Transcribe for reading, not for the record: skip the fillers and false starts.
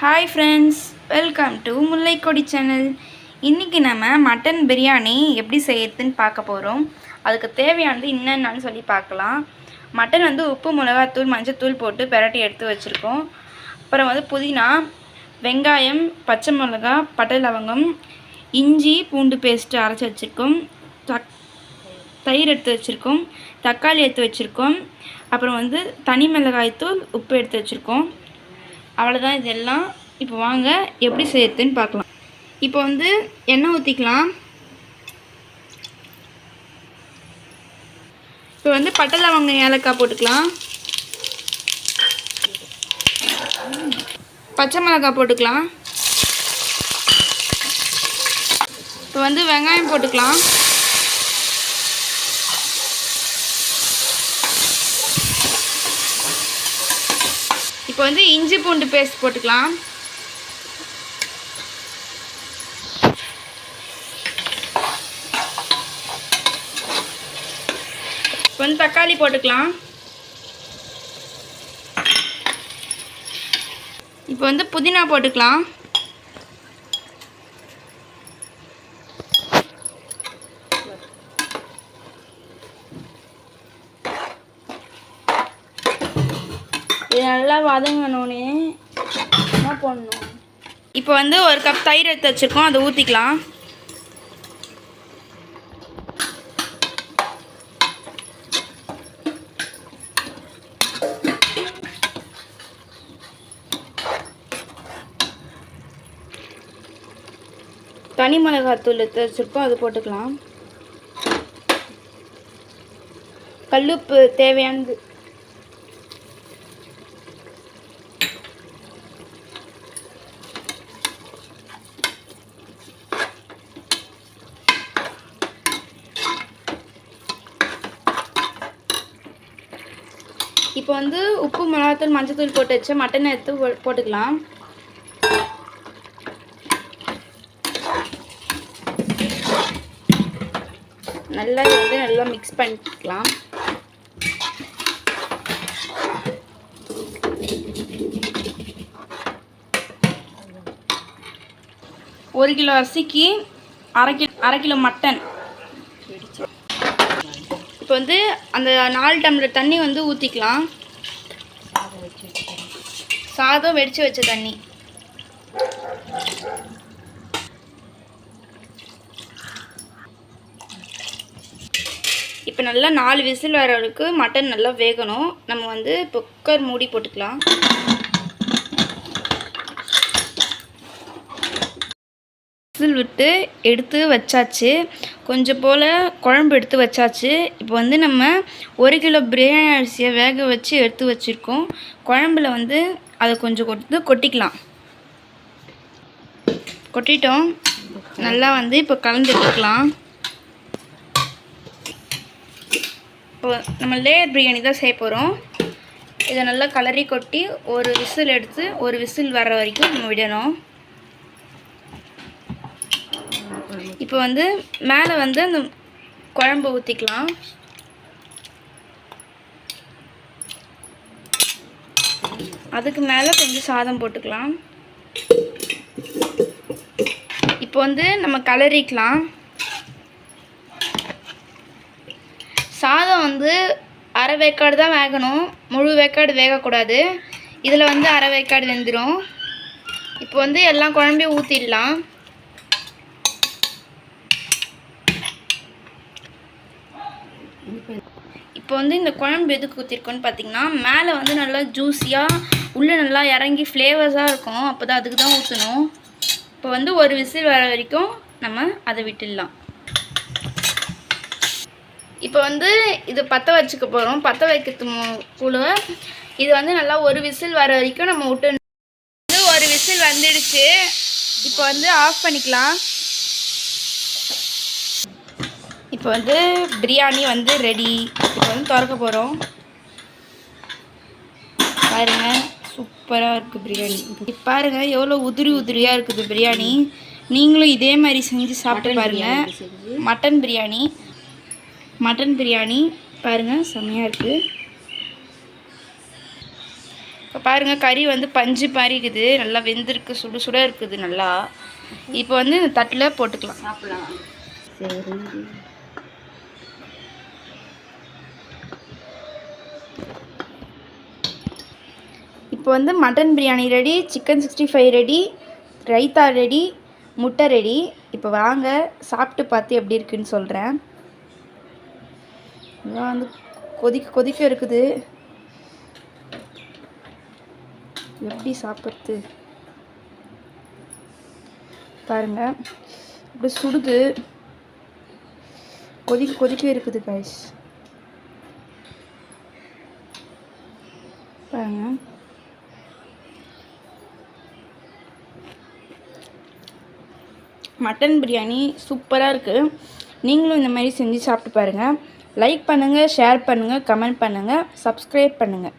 Hi friends, welcome to Mullaikodi channel. இன்றைக்கி நம்ம mutton biryani எப்படி செய்யறதுன்னு பார்க்க போகிறோம். அதுக்கு தேவையானது என்னென்னு சொல்லி பார்க்கலாம். மட்டன் வந்து உப்பு, மிளகாத்தூள், மஞ்சத்தூள் போட்டு பிரட்டி எடுத்து வச்சுருக்கோம். அப்புறம் வந்து புதினா, வெங்காயம், பச்சை மிளகா, பட்டை லவங்கம், இஞ்சி பூண்டு பேஸ்ட்டு அரைச்சி வச்சுருக்கோம். தயிர் எடுத்து வச்சுருக்கோம், தக்காளி எடுத்து வச்சுருக்கோம். அப்புறம் வந்து தனி மிளகாய்த்தூள், உப்பு எடுத்து வச்சுருக்கோம். அவ்வளோதான் இதெல்லாம். இப்போ வாங்க எப்படி செய்யறதுன்னு பார்க்கலாம். இப்போ வந்து எண்ணெய் ஊற்றிக்கலாம். இப்போ வந்து பட்டை லவங்கம், ஏலக்காய் போட்டுக்கலாம். பச்சை மிளகாய் போட்டுக்கலாம். இப்போ வந்து வெங்காயம் போட்டுக்கலாம். இப்போ வந்து இஞ்சி பூண்டு பேஸ்ட் போட்டுக்கலாம். இப்போ வந்து தக்காளி போட்டுக்கலாம். இப்போ வந்து புதினா போட்டுக்கலாம். இது நல்லா வதங்கணுன்னே என்ன பண்ணணும். இப்போ வந்து ஒரு கப் தயிர் எடுத்து வச்சுருக்கோம், அதை ஊற்றிக்கலாம். தனி மிளகாத்தூள் எடுத்து வச்சுருக்கோம், அது போட்டுக்கலாம். கல்லுப்பு தேவையானது. இப்போ வந்து உப்பு, மிளகாத்தூள், மஞ்சத்தூள் போட்டு வச்சு மட்டனை எடுத்து போட்டுக்கலாம். நல்லா வந்து நல்லா மிக்ஸ் பண்ணிக்கலாம். ஒரு கிலோ அரிசிக்கு அரை கிலோ மட்டன். இப்போ வந்து அந்த 4 டம்ளர் தண்ணி வந்து ஊற்றிக்கலாம். சாதம் வெடித்து வச்ச தண்ணி. இப்போ நல்லா 4 விசில் வர வரைக்கும் மட்டன் நல்லா வேகணும். நம்ம வந்து இப்போ குக்கர் மூடி போட்டுக்கலாம். விசில் விட்டு எடுத்து வச்சாச்சு. கொஞ்சம் போல் குழம்பு எடுத்து வச்சாச்சு. இப்போ வந்து நம்ம 1 கிலோ பிரியாணி அரிசியை வேக வச்சு எடுத்து வச்சுருக்கோம். குழம்புல வந்து அதை கொஞ்சம் கொட்டிக்கலாம். கொட்டிட்டோம். நல்லா வந்து இப்போ கலந்து எடுத்துக்கலாம். இப்போ நம்ம லேயர் பிரியாணி தான் செய்ய போகிறோம். இதை நல்லா கலரி கொட்டி ஒரு விசில் எடுத்து ஒரு விசில் வர வரைக்கும் நம்ம விடணும். இப்போ வந்து மேலே வந்து அந்த குழம்பு ஊற்றிக்கலாம். அதுக்கு மேலே கொஞ்சம் சாதம் போட்டுக்கலாம். இப்போ வந்து நம்ம கலரிக்கலாம். சாதம் வந்து அரை வேக்காடு தான் வேகணும், முழு வேக்காடு வேகக்கூடாது. இதில் வந்து அரை வேக்காடு வெந்துடும். இப்போ வந்து எல்லாம் குழம்பையும் ஊற்றிடலாம். இப்போ வந்து இந்த குழம்பு எதுக்கு ஊற்றிருக்கோன்னு பார்த்தீங்கன்னா, மேலே வந்து நல்லா ஜூஸியாக உள்ளே நல்லா இறங்கி ஃப்ளேவர்ஸாக இருக்கும். அப்போ தான் அதுக்கு தான் ஊற்றணும். இப்போ வந்து ஒரு விசில் வர வரைக்கும் நம்ம அதை விட்டுடலாம். இப்போ வந்து இது பற்ற வச்சுக்க போகிறோம். பற்ற வைக்கிறதுக்குள்ள இது வந்து நல்லா ஒரு விசில் வர வரைக்கும் நம்ம விட்டு. ஒரு விசில் வந்துடுச்சு. இப்போ வந்து ஆஃப் பண்ணிக்கலாம். இப்போ வந்து பிரியாணி வந்து ரெடி. இப்போ வந்து திறக்க போகிறோம். பாருங்கள், சூப்பராக இருக்குது பிரியாணி. இப்போ பாருங்கள் எவ்வளோ உதிரியாக இருக்குது பிரியாணி. நீங்களும் இதே மாதிரி செஞ்சு சாப்பிட்டு பாருங்கள். மட்டன் பிரியாணி பாருங்கள், செம்மையாக இருக்குது. இப்போ பாருங்கள் கறி வந்து பஞ்சு மாதிரி இருக்குது, நல்லா வெந்திருக்கு, சுடு சுட இருக்குது நல்லா. இப்போ வந்து இந்த தட்டில் போட்டுக்கலாம், சாப்பிடலாம். சரி, இப்போ வந்து mutton biryani ready, chicken 65 ready, raita ready, முட்டை ரெடி. இப்போ வாங்க சாப்பிட்டு பார்த்து எப்படி இருக்குன்னு சொல்கிறேன். இதெல்லாம் வந்து கொதிக்க கொதிக்க இருக்குது, எப்படி சாப்பிட்றது பாருங்க. இப்படி சுடுது, கொதிக்க கொதிக்க இருக்குது கைஸ் பாருங்க. மட்டன் பிரியாணி சூப்பராக இருக்குது. நீங்களும் இந்த மாதிரி செஞ்சு சாப்பிட்டு பாருங்கள். லைக் பண்ணுங்கள், ஷேர் பண்ணுங்கள், கமெண்ட் பண்ணுங்கள், சப்ஸ்கிரைப் பண்ணுங்கள்.